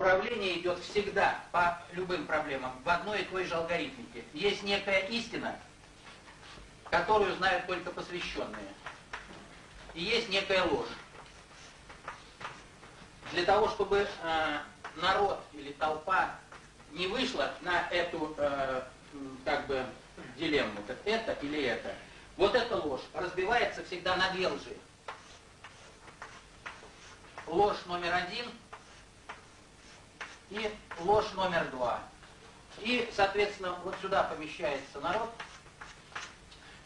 Управление идет всегда по любым проблемам в одной и той же алгоритмике. Есть некая истина, которую знают только посвященные. И есть некая ложь. Для того, чтобы народ или толпа не вышла на эту дилемму, как это или это, вот эта ложь разбивается всегда на две лжи. Ложь номер один и ложь номер два. И, соответственно, вот сюда помещается народ.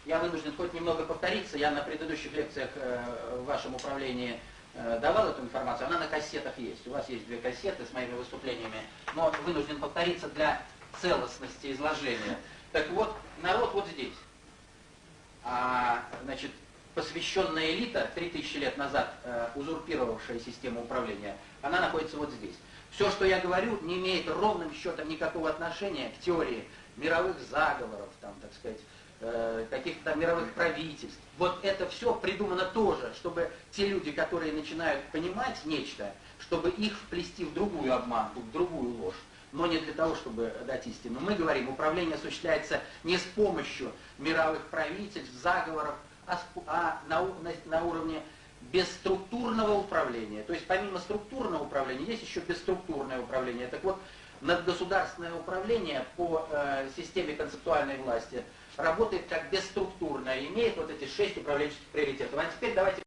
Я вынужден хоть немного повториться, я на предыдущих лекциях в вашем управлении давал эту информацию, она на кассетах есть. У вас есть 2 кассеты с моими выступлениями, но вынужден повториться для целостности изложения. Так вот, народ вот здесь. Значит, посвященная элита, 3000 лет назад узурпировавшая систему управления, она находится вот здесь. Все, что я говорю, не имеет ровным счетом никакого отношения к теории мировых заговоров, там, так сказать, каких-то мировых правительств. Вот это все придумано тоже, чтобы те люди, которые начинают понимать нечто, чтобы их вплести в другую обманку, в другую ложь, но не для того, чтобы дать истину. Мы говорим, управление осуществляется не с помощью мировых правительств, заговоров, а на уровне бесструктурного управления. То есть помимо структурного управления есть еще бесструктурное управление. Так вот, надгосударственное управление по системе концептуальной власти работает как бесструктурное, имеет вот эти 6 управленческих приоритетов. А теперь давайте